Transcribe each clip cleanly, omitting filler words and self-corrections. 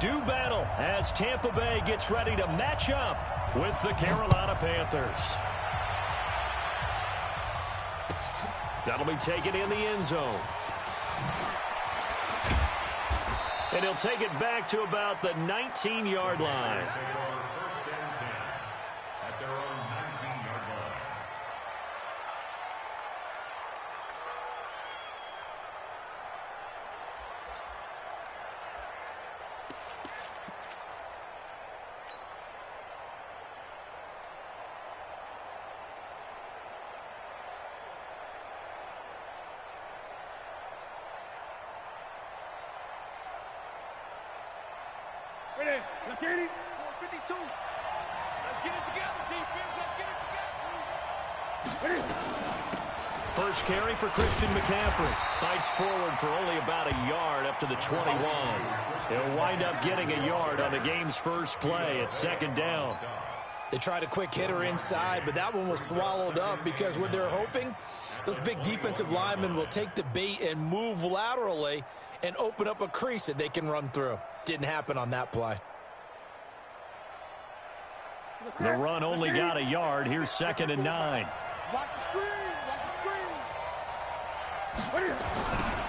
do battle as Tampa Bay gets ready to match up with the Carolina Panthers. That'll be taken in the end zone. And he'll take it back to about the 19-yard line. Let's get it. 452. Let's get it together, defense. Let's get it together. First carry for Christian McCaffrey. Fights forward for only about a yard up to the 21. He'll wind up getting a yard on the game's first play at second down. They tried a quick hitter inside, but that one was swallowed up because what they're hoping, those big defensive linemen will take the bait and move laterally and open up a crease that they can run through. Didn't happen on that play. The run only got a yard. Here's 2nd and 9. Watch the screen. Watch the screen.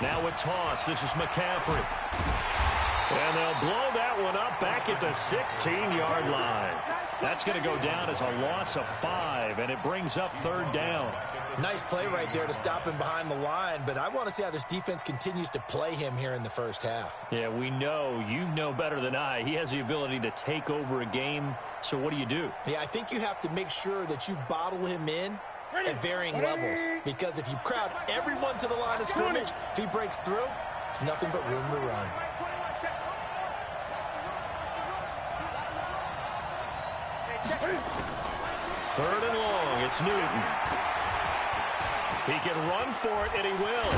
Now a toss. This is McCaffrey. And they'll blow that one up back at the 16-yard line. That's going to go down as a loss of 5, and it brings up 3rd down. Nice play right there to stop him behind the line, but I want to see how this defense continues to play him here in the first half. Yeah, we know. You know better than I. He has the ability to take over a game, so what do you do? Yeah, I think you have to make sure that you bottle him in at varying levels, because if you crowd everyone to the line of scrimmage, if he breaks through, there's nothing but room to run. Third and long. It's Newton. He can run for it, and he will.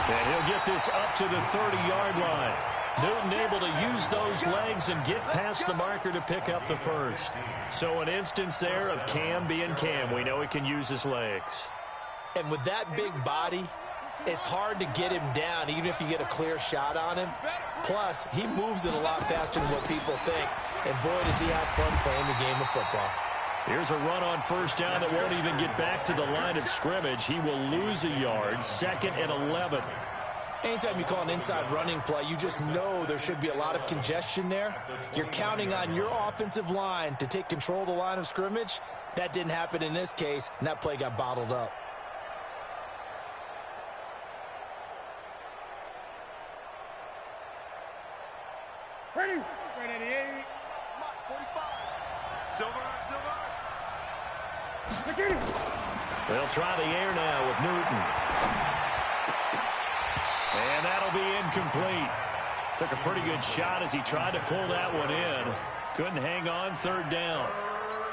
And he'll get this up to the 30-yard line. Newton able to use those legs and get past the marker to pick up the first. So an instance there of Cam being Cam. We know he can use his legs. And with that big body, it's hard to get him down, even if you get a clear shot on him. Plus, he moves it a lot faster than what people think. And boy, does he have fun playing the game of football. Here's a run on first down that won't even get back to the line of scrimmage. He will lose a yard. 2nd and 11. Anytime you call an inside running play, you just know there should be a lot of congestion there. You're counting on your offensive line to take control of the line of scrimmage. That didn't happen in this case, and that play got bottled up. Ready. Right at the 8. 45. Silver. They'll try the air now with Newton. And that'll be incomplete. Took a pretty good shot as he tried to pull that one in. Couldn't hang on. 3rd down.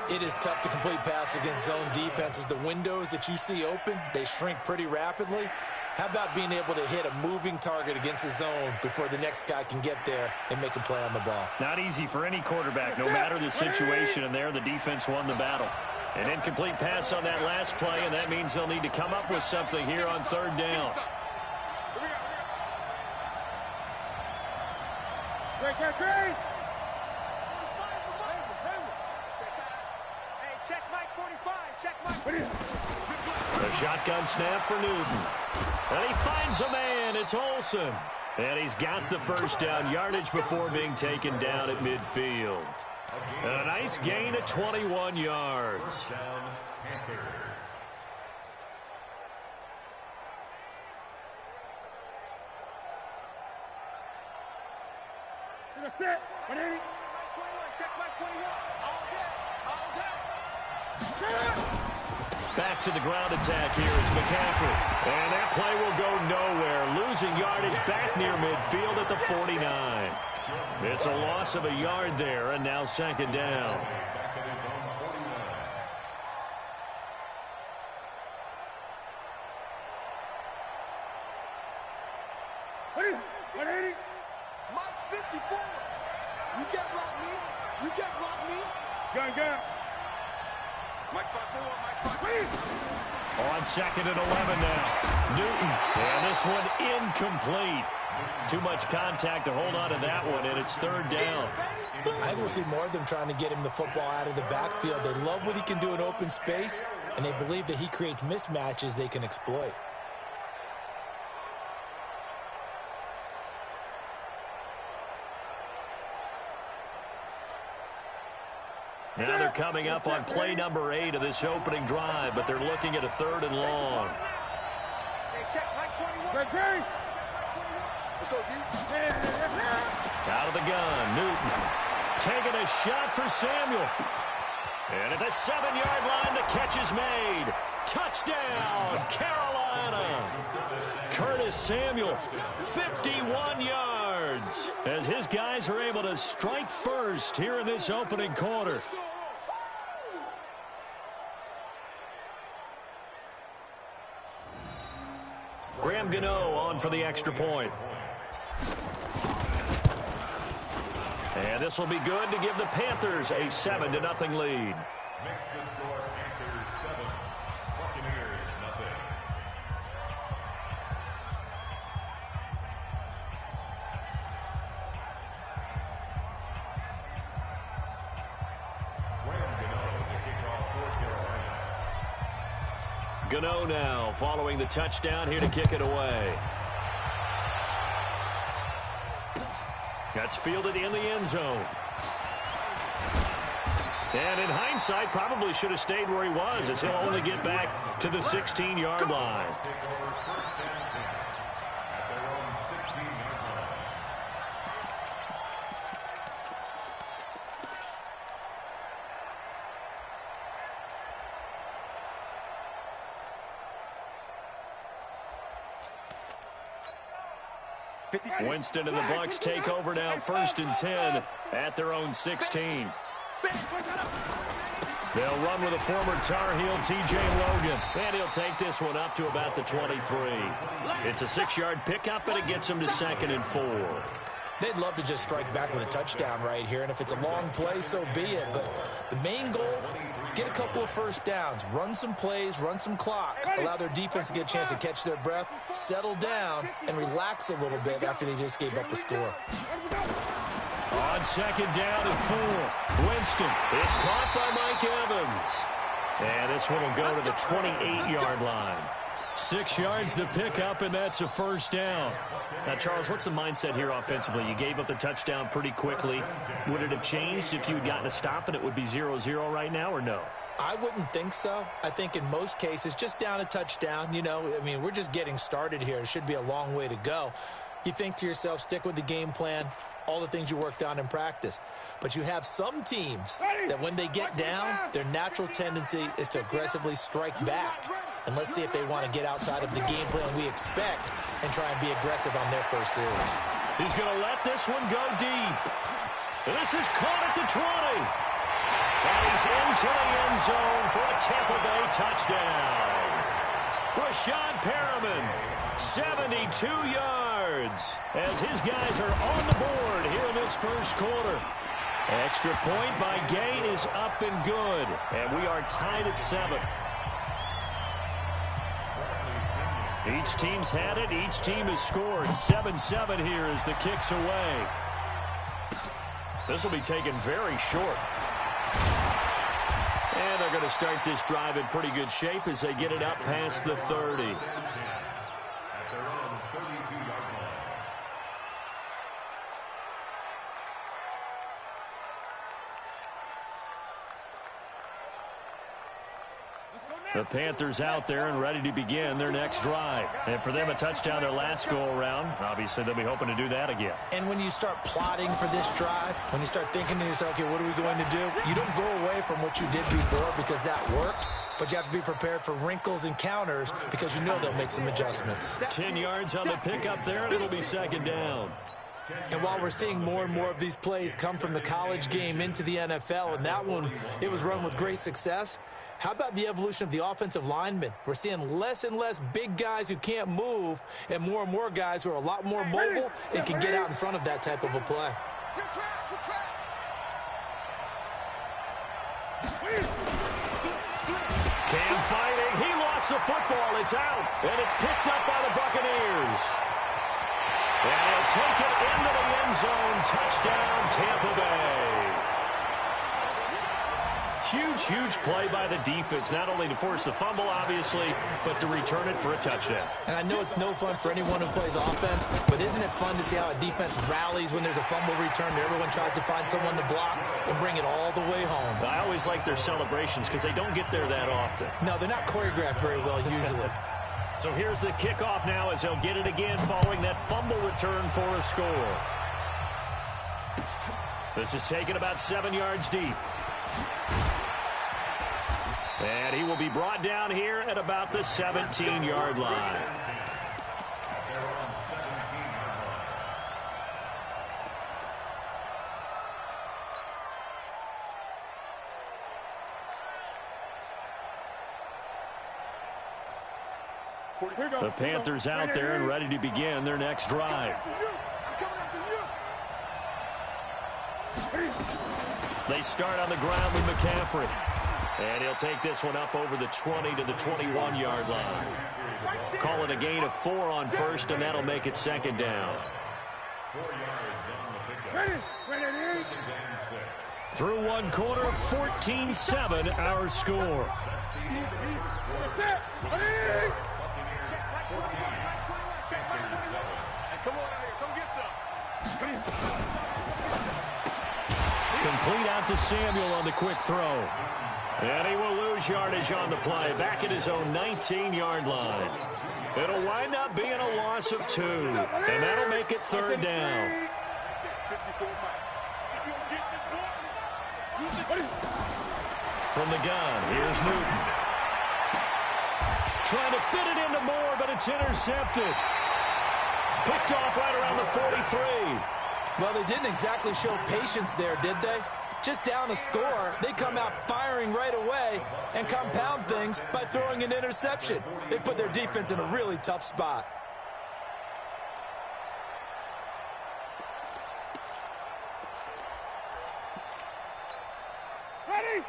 It is tough to complete passes against zone defenses. The windows that you see open, they shrink pretty rapidly. How about being able to hit a moving target against a zone before the next guy can get there and make a play on the ball? Not easy for any quarterback, no matter the situation. And there, the defense won the battle. An incomplete pass on that last play, and that means they'll need to come up with something here on 3rd down. Great. Hey, check Mike 45. Check Mike. The shotgun snap for Newton. And he finds a man. It's Olsen. And he's got the first down yardage before being taken down at midfield. A nice gain of 21 yards. Set. 180. Check my 21. All day. Back to the ground attack here is McCaffrey. And that play will go nowhere. Losing yardage back near midfield at the 49. It's a loss of a yard there, and now 2nd down. Mike 54. You can't block me. You can't block me. Gun. Mike 54. On 2nd and 11 now. Newton. And this one incomplete. Too much contact to hold on to that one, and it's third down. I think we'll see more of them trying to get him the football out of the backfield. They love what he can do in open space, and they believe that he creates mismatches they can exploit. Now they're coming up on play number 8 of this opening drive, but they're looking at a 3rd and long. Let's go, D. Out of the gun, Newton. Taking a shot for Samuel. And at the 7-yard line, the catch is made. Touchdown, Carolina. Curtis Samuel, 51 yards. As his guys are able to strike first here in this opening quarter. Graham Gano on for the extra point. And this will be good to give the Panthers a 7-0 lead. Makes the score Panthers 7, Buccaneers 0. Graham Gano, the kickoff for Carolina. Gano now following the touchdown here to kick it away. That's fielded in the end zone. And in hindsight, probably should have stayed where he was, as he'll only get back to the 16-yard line. Winston and the Bucs take over now, 1st and 10 at their own 16. They'll run with a former Tar Heel, T.J. Logan. And he'll take this one up to about the 23. It's a 6-yard pickup, and it gets him to 2nd and 4. They'd love to just strike back with a touchdown right here, and if it's a long play, so be it. But the main goal, get a couple of first downs, run some plays, run some clock, allow their defense to get a chance to catch their breath, settle down, and relax a little bit after they just gave up a score. On 2nd down and 4, Winston. It's caught by Mike Evans. And this one will go to the 28-yard line. 6 yards the pickup, and that's a 1st down. Now, Charles, what's the mindset here offensively? You gave up the touchdown pretty quickly. Would it have changed if you had gotten a stop and it would be 0-0 right now, or no? I wouldn't think so. I think in most cases, just down a touchdown, you know, I mean, we're just getting started here. It should be a long way to go. You think to yourself, stick with the game plan, all the things you worked on in practice. But you have some teams that when they get down, their natural tendency is to aggressively strike back. And let's see if they want to get outside of the game plan we expect and try and be aggressive on their first series. He's going to let this one go deep. This is caught at the 20. And he's into the end zone for a Tampa Bay touchdown. Rashad Perriman, 72 yards, as his guys are on the board here in this first quarter. Extra point by Gay is up and good, and we are tied at 7. Each team's had it. Each team has scored. 7-7 here as the kick's away. This will be taken very short. And they're going to start this drive in pretty good shape as they get it up past the 30. At their own 32-yard line. The Panthers out there and ready to begin their next drive. And for them, a touchdown their last go-around. Obviously, they'll be hoping to do that again. And when you start plotting for this drive, when you start thinking to yourself, okay, what are we going to do? You don't go away from what you did before because that worked, but you have to be prepared for wrinkles and counters because you know they'll make some adjustments. 10 yards on the pickup there, and it'll be 2nd down. And while we're seeing more and more of these plays come from the college game into the NFL, and that one, it was run with great success, how about the evolution of the offensive linemen? We're seeing less and less big guys who can't move and more guys who are a lot more mobile and can get out in front of that type of a play. Cam fighting. He lost the football. It's out. And it's picked up by the Buccaneers. And he'll take it into the end zone. Touchdown, Tampa Bay. Huge play by the defense, not only to force the fumble, obviously, but to return it for a touchdown. And I know it's no fun for anyone who plays offense, but isn't it fun to see how a defense rallies when there's a fumble return and everyone tries to find someone to block and bring it all the way home? I always like their celebrations because they don't get there that often. No, they're not choreographed very well usually. So here's the kickoff now as they'll get it again following that fumble return for a score. This is taken about 7 yards deep. And he will be brought down here at about the 17-yard line. The Panthers out there and ready to begin their next drive. They start on the ground with McCaffrey. And he'll take this one up over the 20 to the 21-yard line. Call it a gain of 4 on first, and that'll make it second down. 4 yards on the pickup. Second and 6. Through one quarter, 14-7 our score. Complete out to Samuel on the quick throw. And he will lose yardage on the play, back at his own 19-yard line. It'll wind up being a loss of 2, and that'll make it third down. From the gun, here's Newton. Trying to fit it into Moore, but it's intercepted. Picked off right around the 43. Well, they didn't exactly show patience there, did they? Just down a score, they come out firing right away and compound things by throwing an interception. They put their defense in a really tough spot. Ready?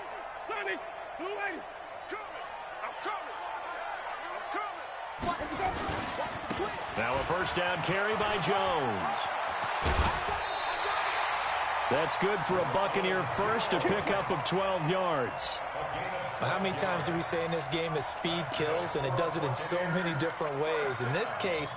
Sonic, blue lady, coming. I'm coming. Now a first down carry by Jones. That's good for a Buccaneer first, a pickup of 12 yards. How many times do we say in this game that speed kills, and it does it in so many different ways? In this case,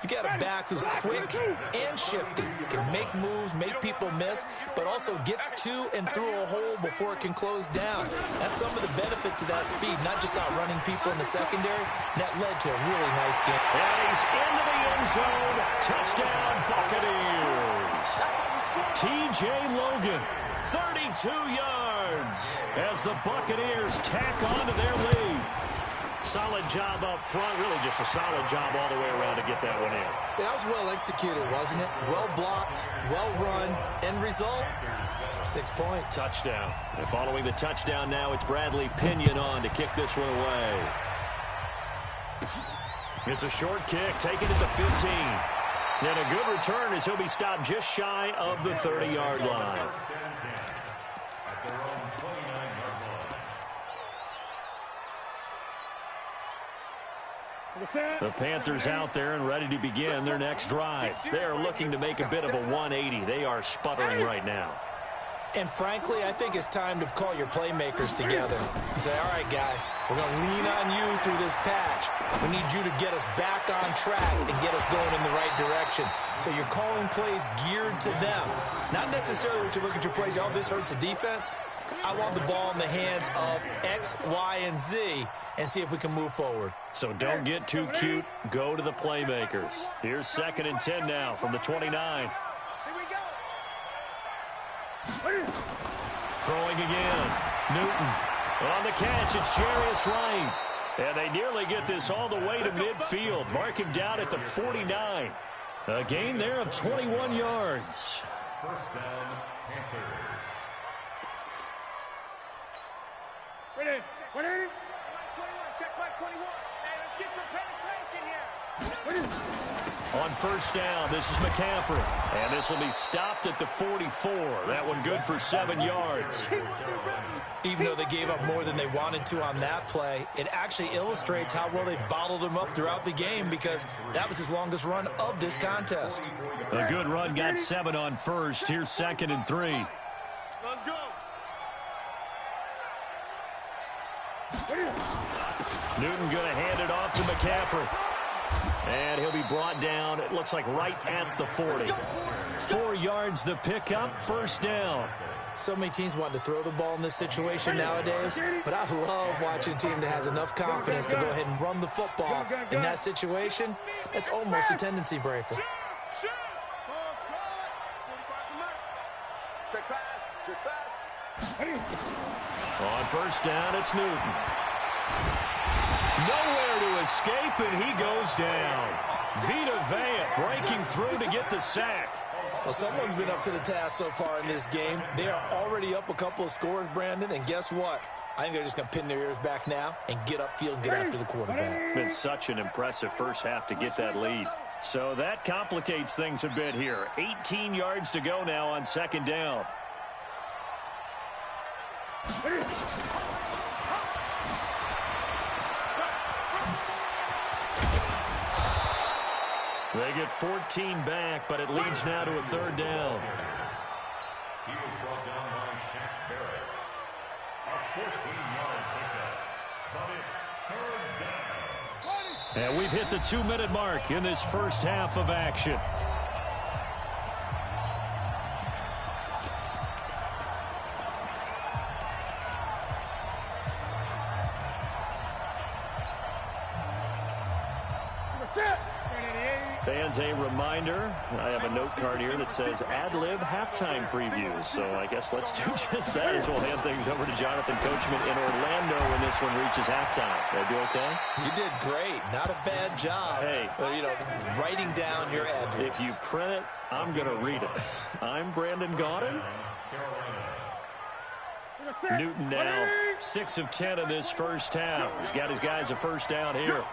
you got a back who's quick and shifty, can make moves, make people miss, but also gets to and through a hole before it can close down. That's some of the benefits of that speed, not just outrunning people in the secondary. That led to a really nice game. And he's into the end zone. Touchdown, Buccaneers. T.J. Logan, 32 yards as the Buccaneers tack on to their lead. Solid job up front, really just a solid job all the way around to get that one in. That was well executed, wasn't it? Well blocked, well run. End result, 6 points. Touchdown. And following the touchdown now, it's Bradley Pinion on to kick this one away. It's a short kick, taking it to 15. And a good return as he'll be stopped just shy of the 30-yard line. The Panthers out there and ready to begin their next drive. They are looking to make a bit of a 180. They are sputtering right now. And frankly, I think it's time to call your playmakers together and say, all right, guys, we're going to lean on you through this patch. We need you to get us back on track and get us going in the right direction. So you're calling plays geared to them. Not necessarily when you look at your plays, oh, this hurts the defense. I want the ball in the hands of X, Y, and Z and see if we can move forward. So don't get too cute. Go to the playmakers. Here's 2nd and 10 now from the 29. Throwing again. Newton on the catch. It's Jarius Wright. And they nearly get this all the way to midfield. Mark him down at the 49. A gain there of 21 yards. First down, Panthers. Ready? 180? On first down, this is McCaffrey. And this will be stopped at the 44. That one good for 7 yards. Even though they gave up more than they wanted to on that play, it actually illustrates how well they've bottled him up throughout the game because that was his longest run of this contest. A good run got 7 on first. Here's 2nd and 3. Let's go. Newton going to hand it off to McCaffrey. And he'll be brought down, it looks like right at the 40. 4 yards the pickup, first down. So many teams want to throw the ball in this situation nowadays, but I love watching a team that has enough confidence to go ahead and run the football. In that situation, that's almost a tendency breaker. On first down, it's Newton. Nowhere to escape, and he goes down. Vita Vea breaking through to get the sack. Well, someone's been up to the task so far in this game. They are already up a couple of scores, Brandon, and guess what? I think they're just going to pin their ears back now and get upfield and get after the quarterback. Been such an impressive first half to get that lead. So that complicates things a bit here. 18 yards to go now on 2nd down. They get 14 back, but it leads now to a 3rd down. He was brought down by Shaq Barrett. A 14-yard pickup, but it's 3rd down. And we've hit the 2-minute mark in this first half of action. Fans, a reminder, I have a note card here that says ad-lib halftime previews. So I guess let's do just that as we'll hand things over to Jonathan Coachman in Orlando when this one reaches halftime. Did I do okay? You did great. Not a bad job. Hey. Writing down your ad-libs. If you print it, I'm going to read it. I'm Brandon Gaudin. Newton now 6 of 10 in this first half. He's got his guys a first down here.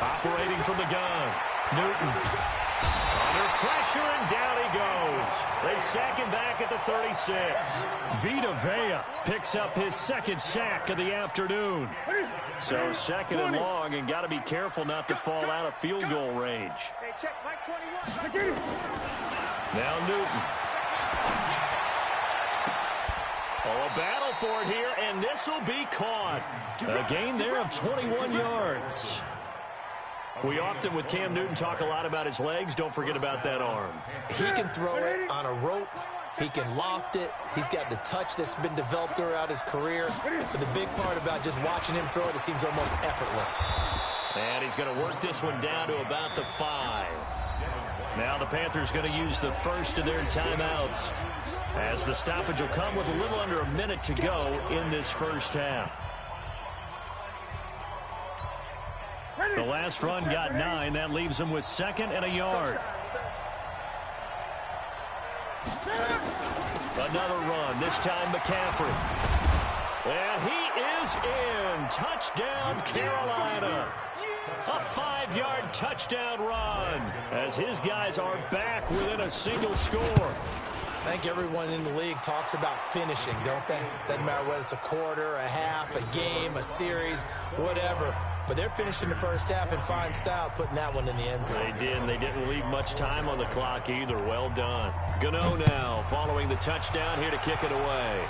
Operating from the gun. Newton. Under pressure, and down he goes. They sack him back at the 36. Vita Vea picks up his 2nd sack of the afternoon. So 2nd and long, and got to be careful not to fall out of field goal range. Now Newton. Oh, a battle for it here, and this will be caught. A gain there of 21 yards. We often, with Cam Newton, talk a lot about his legs. Don't forget about that arm. He can throw it on a rope. He can loft it. He's got the touch that's been developed throughout his career. But the big part about just watching him throw it seems almost effortless. And he's going to work this one down to about the 5. Now the Panthers going to use the first of their timeouts, as the stoppage will come with a little under a minute to go in this first half. The last run got 9. That leaves them with 2nd and a yard. Another run, this time McCaffrey. And he is in. Touchdown, Carolina. A 5-yard touchdown run, as his guys are back within a single score. I think everyone in the league talks about finishing, don't they? Doesn't matter whether it's a quarter, a half, a game, a series, whatever. But they're finishing the first half in fine style, putting that one in the end zone. They did, and they didn't leave much time on the clock either. Well done. Gano now following the touchdown here to kick it away.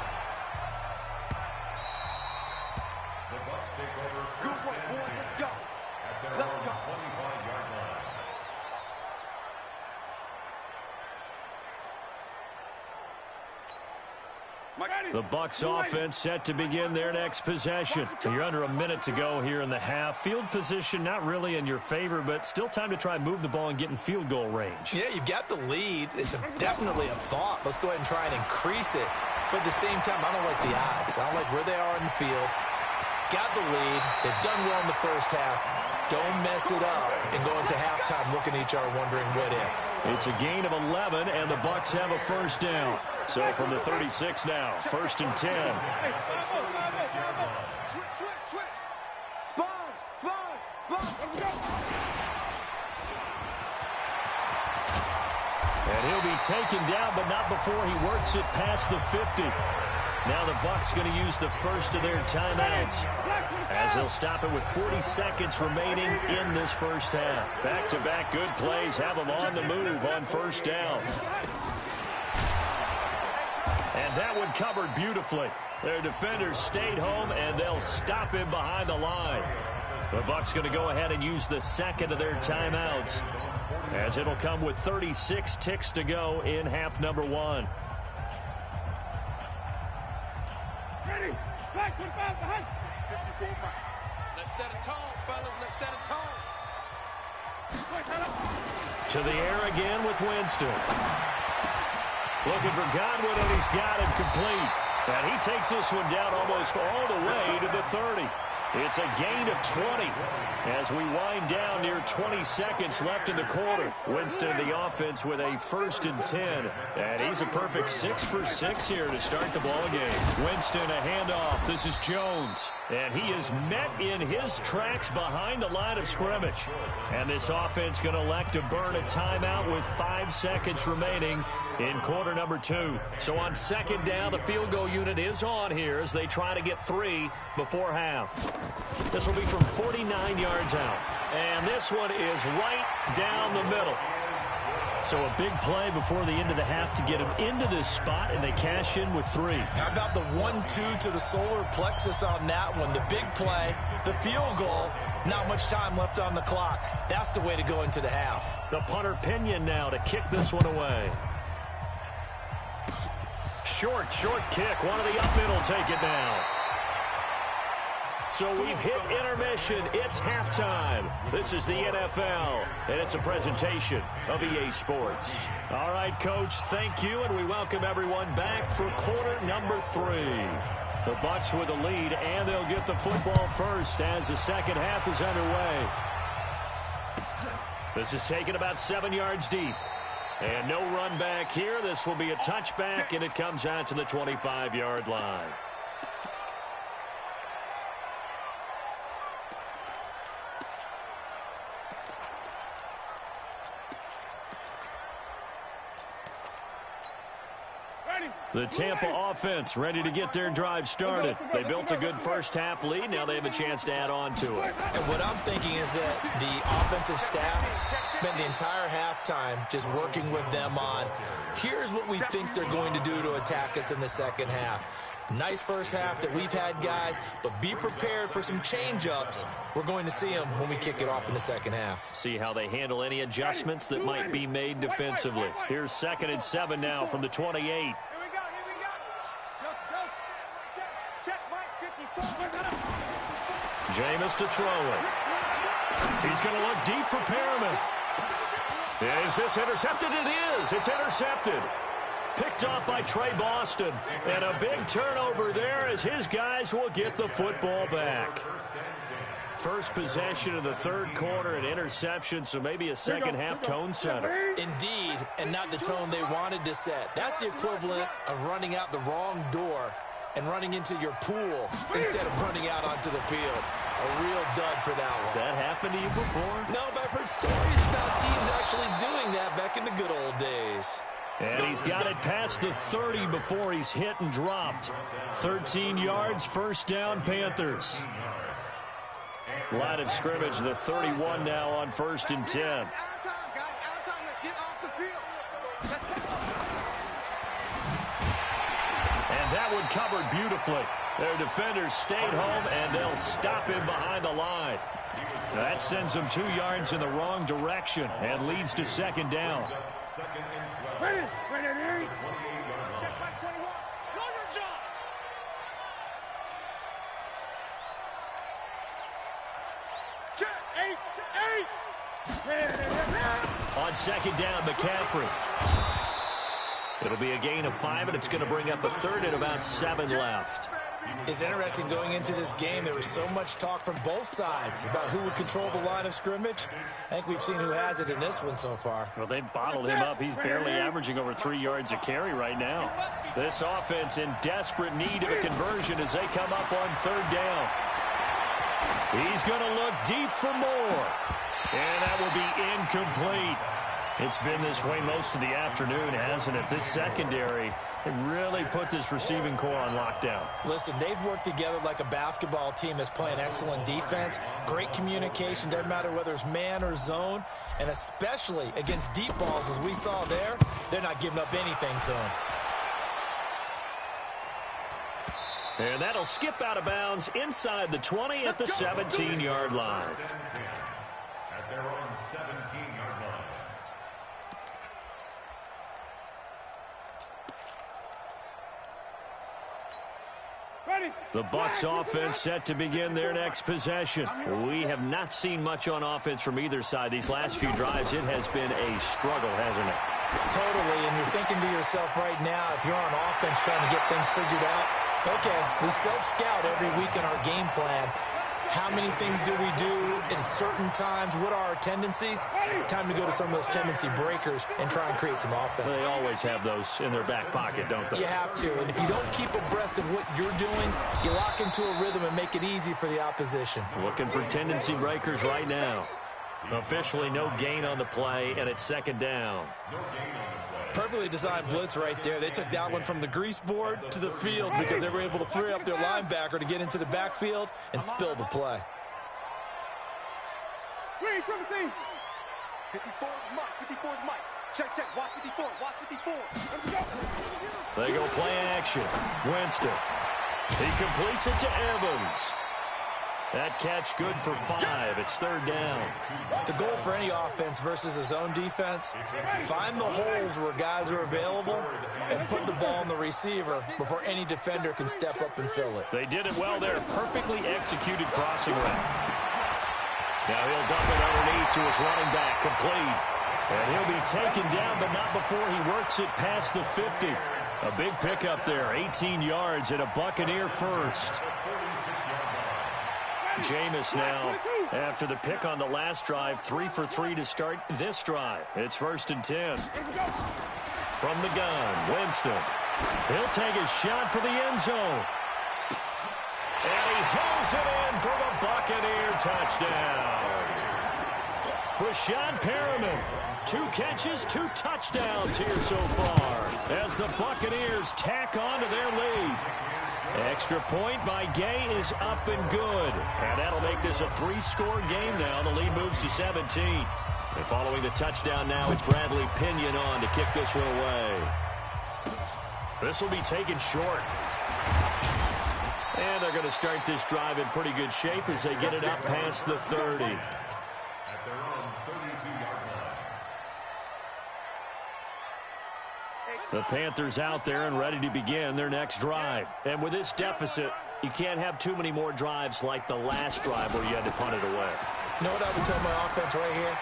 The Bucs take over first and 10 at their own 25-yard line. The Bucs offense set to begin their next possession. You're under a minute to go here in the half. Field position not really in your favor, but still time to try and move the ball and get in field goal range. Yeah, you've got the lead. It's definitely a thought. Let's go ahead and try and increase it. But at the same time, I don't like the odds. I don't like where they are in the field. Got the lead. They've done well in the first half. Don't mess it up and go into halftime looking at each other wondering what if. It's a gain of 11, and the Bucs have a first down. So from the 36 now, 1st and 10. Switch. Sponge. And he'll be taken down, but not before he works it past the 50. Now the Bucs going to use the first of their timeouts as they'll stop it with 40 seconds remaining in this first half. Back-to-back good plays have them on the move on first down. And that one covered beautifully. Their defenders stayed home, and they'll stop him behind the line. The Bucs going to go ahead and use the second of their timeouts, as it'll come with 36 ticks to go in half number 1. Ready. Back, behind. 54 miles. Let's set a tone, fellas. Let's set a tone. To the air again with Winston. Looking for Godwin, and he's got him complete. And he takes this one down almost all the way to the 30. It's a gain of 20 as we wind down near 20 seconds left in the quarter. Winston, the offense, with a 1st and 10. And he's a perfect 6 for 6 here to start the ball game. Winston, a handoff. This is Jones. And he is met in his tracks behind the line of scrimmage. And this offense going to elect to burn a timeout with 5 seconds remaining in quarter number 2. So on second down, the field goal unit is on here as they try to get 3 before half. This will be from 49 yards out. And this one is right down the middle. So a big play before the end of the half to get them into this spot, and they cash in with 3. How about the 1-2 to the solar plexus on that one? The big play, the field goal, not much time left on the clock. That's the way to go into the half. The punter Pinion now to kick this one away. Short kick. One of the up middle take it now. So we've hit intermission. It's halftime. This is the NFL, and it's a presentation of EA Sports. All right, Coach, thank you, and we welcome everyone back for quarter number 3. The Bucs with the lead, and they'll get the football first as the second half is underway. This is taken about 7 yards deep. And no run back here. This will be a touchback, and it comes out to the 25-yard line. The Tampa offense ready to get their drive started. They built a good first half lead. Now they have a chance to add on to it. And what I'm thinking is that the offensive staff spent the entire halftime just working with them on, here's what we think they're going to do to attack us in the second half. Nice first half that we've had, guys, but be prepared for some change-ups. We're going to see them when we kick it off in the second half. See how they handle any adjustments that might be made defensively. Here's 2nd and 7 now from the 28. Jameis to throw it. He's going to look deep for Perriman. Is this intercepted? It is. It's intercepted. Picked off by Trey Boston. And a big turnover there as his guys will get the football back. First possession of the third quarter, an interception, so maybe a second half tone setter. Indeed, and not the tone they wanted to set. That's the equivalent of running out the wrong door and running into your pool instead of running out onto the field. A real dud for that one. Has that happened to you before? No, but I've heard stories about teams actually doing that back in the good old days. And he's got it past the 30 before he's hit and dropped. 13 yards, first down, Panthers. Line of scrimmage, the 31 now on 1st and 10. Out of time, guys. Out of time. Let's get off the field. Let's go. And that one covered beautifully. Their defenders stayed home, and they'll stop him behind the line. That sends them 2 yards in the wrong direction and leads to second down. Ready. Check back 21. Know your job. Check. 8. On second down, McCaffrey. It'll be a gain of 5, and it's going to bring up a third and about 7 left. It's interesting going into this game. There was so much talk from both sides about who would control the line of scrimmage. I think we've seen who has it in this one so far. Well, they've bottled him up. He's barely averaging over 3 yards a carry right now. This offense in desperate need of a conversion as they come up on 3rd down. He's going to look deep for more. And that will be incomplete. It's been this way most of the afternoon, hasn't it? This secondary, it really put this receiving core on lockdown. Listen, they've worked together like a basketball team that's playing excellent defense. Great communication, doesn't matter whether it's man or zone. And especially against deep balls, as we saw there, they're not giving up anything to them. And that'll skip out of bounds inside the 20 at the 17-yard line. At their own 17-yard line. The Bucs offense set to begin their next possession. We have not seen much on offense from either side. These last few drives, it has been a struggle, hasn't it? Totally, and you're thinking to yourself right now, if you're on offense trying to get things figured out, okay, we self-scout every week in our game plan. How many things do we do at certain times? What are our tendencies? Time to go to some of those tendency breakers and try and create some offense. They always have those in their back pocket, don't they? You have to, and if you don't keep abreast of what you're doing, you lock into a rhythm and make it easy for the opposition. Looking for tendency breakers right now. Officially no gain on the play, and it's 2nd down. Perfectly designed blitz right there. They took that one from the grease board to the field because they were able to free up their linebacker to get into the backfield and spill the play. 54 Mike. 54 Mike. Check. Watch 54. Watch 54. They go play action. Winston. He completes it to Evans. That catch good for 5. It's 3rd down. The goal for any offense versus a zone defense, find the holes where guys are available and put the ball on the receiver before any defender can step up and fill it. They did it well there. Perfectly executed crossing route. Now he'll dump it underneath to his running back, complete. And he'll be taken down, but not before he works it past the 50. A big pickup there, 18 yards and a Buccaneer first. Jameis now, after the pick on the last drive, 3 for 3 to start this drive. It's 1st and 10. From the gun, Winston. He'll take a shot for the end zone. And he hauls it in for the Buccaneer touchdown. Rashad Perriman, 2 catches, 2 touchdowns here so far as the Buccaneers tack on to their lead. Extra point by Gay is up and good. And that'll make this a 3-score game now. The lead moves to 17. And following the touchdown now, it's Bradley Pinion on to kick this one away. This will be taken short. And they're going to start this drive in pretty good shape as they get it up past the 30. At their own 32-yard line. The Panthers out there and ready to begin their next drive. And with this deficit, you can't have too many more drives like the last drive where you had to punt it away. You know what I would tell my offense right here?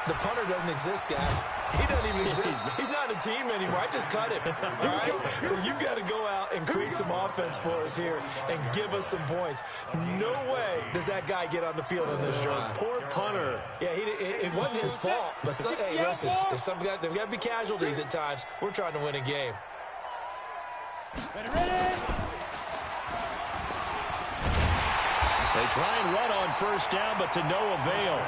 The punter doesn't exist, guys. He doesn't even exist. He's not a team anymore. I just cut him. All right? So you've got to go out and create some offense for us here and give us some points. No way does that guy get on the field in this drive. Poor punter. Yeah, it wasn't his fault. But, hey, listen, there's got to be casualties at times. We're trying to win a game. They try and run on 1st down, but to no avail.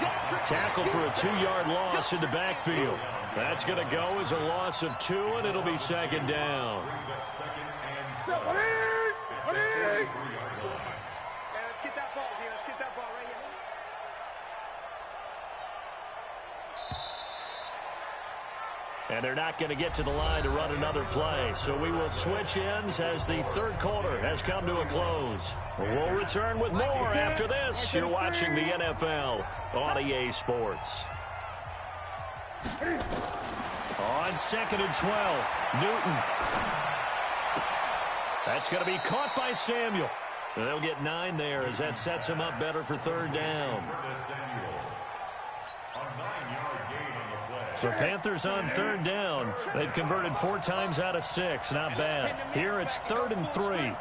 Tackle for a 2-yard loss in the backfield. That's going to go as a loss of 2, and it'll be 2nd down. Let's get that ball here. Let's get that ball right here. And they're not going to get to the line to run another play. So we will switch ends as the 3rd quarter has come to a close. We'll return with more after this. You're watching the NFL on EA Sports. On 2nd and 12, Newton. That's going to be caught by Samuel. They'll get 9 there as that sets him up better for 3rd down. The Panthers on 3rd down. They've converted 4 times out of 6. Not bad. Here it's 3rd and 3.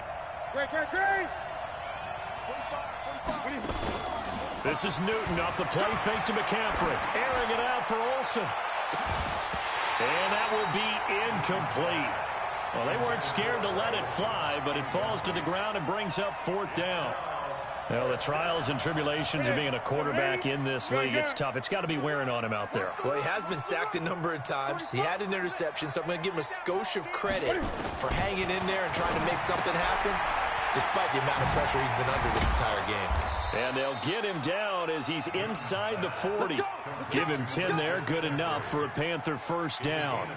This is Newton off the play fake to McCaffrey. Airing it out for Olsen. And that will be incomplete. Well, they weren't scared to let it fly, but it falls to the ground and brings up 4th down. Well, the trials and tribulations of being a quarterback in this league, it's tough. It's got to be wearing on him out there. Well, he has been sacked a number of times. He had an interception, so I'm going to give him a skosh of credit for hanging in there and trying to make something happen, despite the amount of pressure he's been under this entire game. And they'll get him down as he's inside the 40. Give him 10 there, good enough for a Panther 1st down.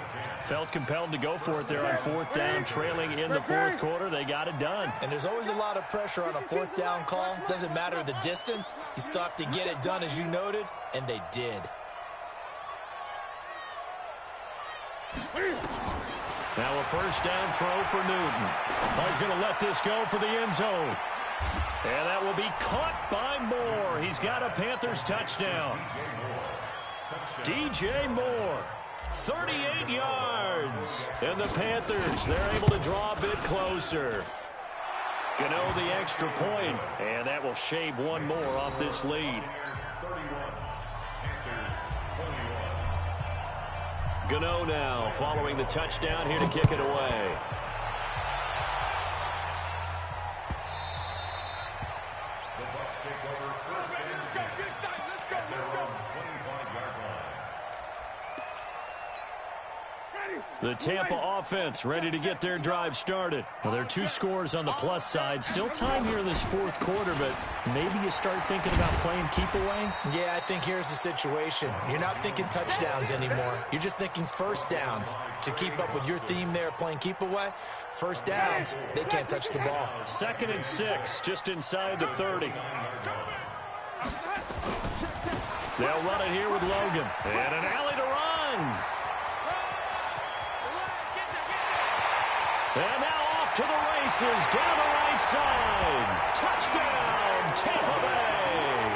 Felt compelled to go for it there on 4th down, trailing in the 4th quarter. They got it done. And there's always a lot of pressure on a 4th down call. Doesn't matter the distance. You still have to get it done, as you noted, and they did. Now a 1st down throw for Newton. He's going to let this go for the end zone. And that will be caught by Moore. He's got a Panthers touchdown. DJ Moore, 38 yards. And the Panthers, they're able to draw a bit closer. Gano the extra point, and that will shave one more off this lead. Gano now following the touchdown here to kick it away. The Tampa offense ready to get their drive started. Well, there are 2 scores on the plus side. Still time here in this 4th quarter, but maybe you start thinking about playing keep away? Yeah, I think here's the situation. You're not thinking touchdowns anymore. You're just thinking 1st downs. To keep up with your theme there, playing keep away, 1st downs, they can't touch the ball. 2nd and 6, just inside the 30. They'll run it here with Logan. And an alley to run. And now off to the races, down the right side. Touchdown, Tampa Bay.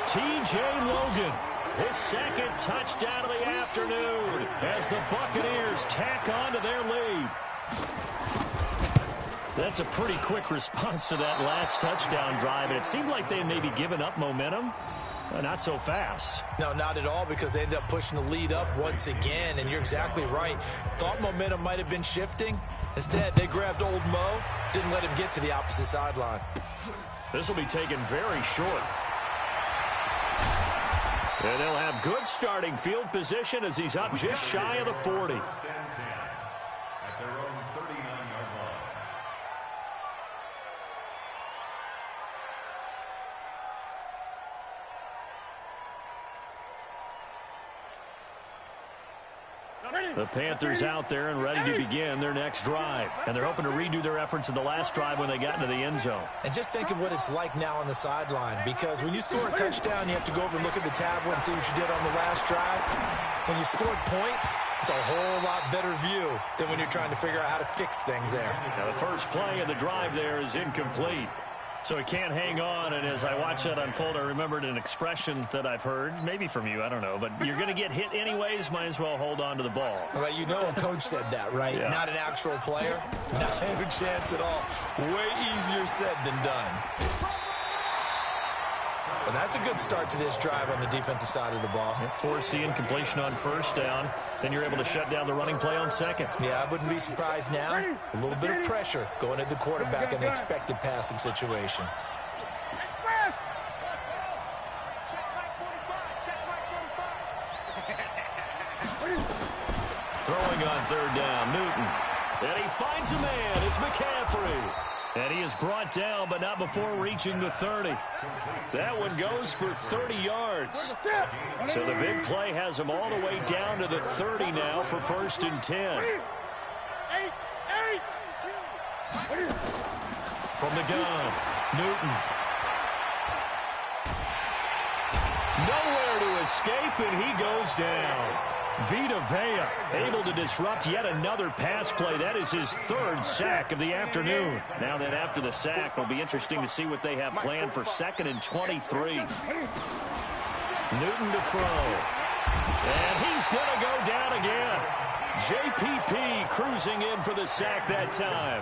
T.J. Logan, his 2nd touchdown of the afternoon as the Buccaneers tack on to their lead. That's a pretty quick response to that last touchdown drive, and it seemed like they had maybe given up momentum. Not so fast. No, not at all, because they ended up pushing the lead up once again, and you're exactly right. Thought momentum might have been shifting. Instead, they grabbed old Mo, didn't let him get to the opposite sideline. This will be taken very short. And they'll have good starting field position as he's up just shy of the 40. The Panthers out there and ready to begin their next drive. And they're hoping to redo their efforts in the last drive when they got into the end zone. And just think of what it's like now on the sideline, because when you score a touchdown, you have to go over and look at the tablet and see what you did on the last drive. When you scored points, it's a whole lot better view than when you're trying to figure out how to fix things there. Now, the first play of the drive there is incomplete. So he can't hang on, and as I watch that unfold, I remembered an expression that I've heard, maybe from you, I don't know, but you're going to get hit anyways, might as well hold on to the ball. Well, you know a coach said that, right? Yeah. Not an actual player. Not a chance at all. Way easier said than done. Well, that's a good start to this drive on the defensive side of the ball. Forcing completion on 1st down. Then you're able to shut down the running play on 2nd. Yeah, I wouldn't be surprised now. A little bit of pressure going at the quarterback in the expected passing situation. Throwing on 3rd down, Newton. And he finds a man. It's McCaffrey. And he is brought down, but not before reaching the 30. That one goes for 30 yards. So the big play has him all the way down to the 30 now for 1st and 10. From the gun, Newton. Nowhere to escape, and he goes down. Vita Vea able to disrupt yet another pass play. That is his 3rd sack of the afternoon. Now then, after the sack, it'll be interesting to see what they have planned for 2nd and 23. Newton to throw. And he's going to go down again. JPP cruising in for the sack that time.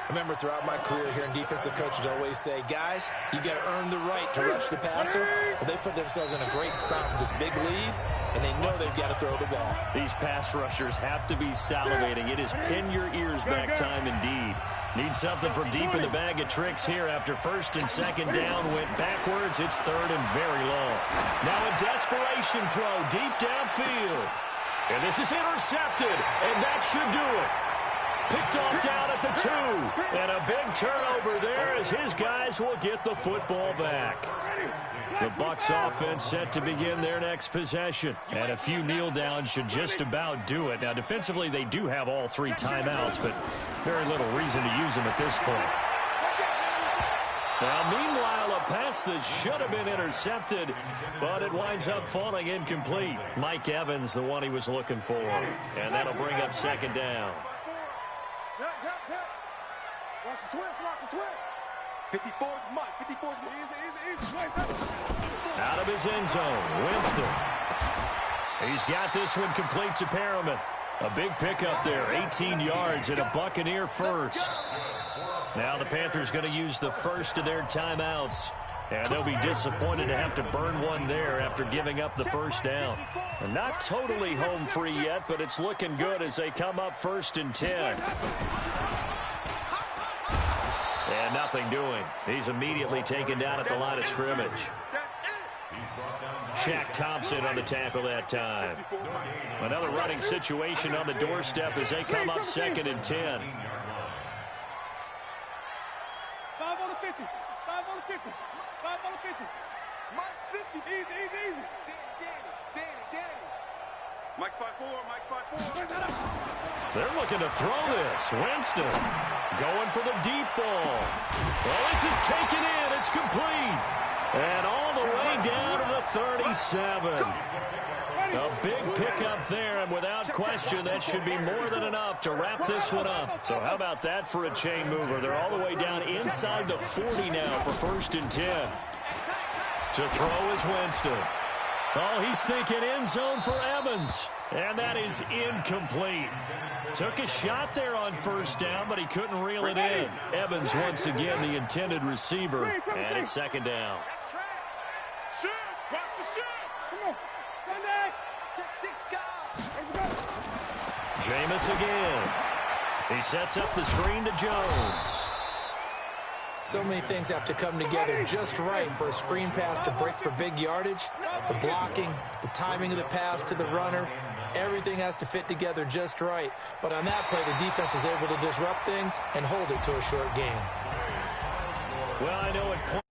Remember, throughout my career here, defensive coaches always say, guys, you got to earn the right to rush the passer. Well, they put themselves in a great spot with this big lead, and they know they've got to throw the ball. These pass rushers have to be salivating. It is pin your ears back time indeed. Need something from deep in the bag of tricks here after first and second down went backwards. It's third and very long. Now a desperation throw deep downfield. And this is intercepted, and that should do it. Picked off down at the 2. And a big turnover there as his guys will get the football back. The Bucs offense set to begin their next possession. And a few kneel downs should just about do it. Now, defensively, they do have all 3 timeouts, but very little reason to use them at this point. Now, meanwhile, a pass that should have been intercepted, but it winds up falling incomplete. Mike Evans, the one he was looking for. And that'll bring up second down. Watch the twist, watch the twist. 54 is Mike, 54 is Mike. Out of his end zone, Winston. He's got this one complete to Perriman. A big pickup there, 18 yards and a Buccaneer first. Now the Panthers going to use the first of their timeouts. And they'll be disappointed to have to burn one there after giving up the first down. And not totally home free yet, but it's looking good as they come up first and 10. And nothing doing. He's immediately taken down at the line of scrimmage. Shaq Thompson on the tackle that time. Another running situation on the doorstep as they come up second and 10. 5 on the 50. 5 on the 50. 5 on the 50. Mike 50. Easy. Danny. Mike's 5'4", Mike's 5'4". They're looking to throw this. Winston going for the deep ball. Well, this is taken in. It's complete. And all the way down to the 37. A big pickup there, and without question, that should be more than enough to wrap this one up. So how about that for a chain mover? They're all the way down inside the 40 now for first and 10. To throw is Winston. Oh, he's thinking end zone for Evans. And that is incomplete. Took a shot there on first down, but he couldn't reel it in. Evans, once again, the intended receiver. And it's second down. Shoot! Watch the shoot! Come on! Sunday! Jameis again. He sets up the screen to Jones. So many things have to come together just right for a screen pass to break for big yardage. The blocking, the timing of the pass to the runner, everything has to fit together just right. But on that play, the defense was able to disrupt things and hold it to a short game. Well, I know it.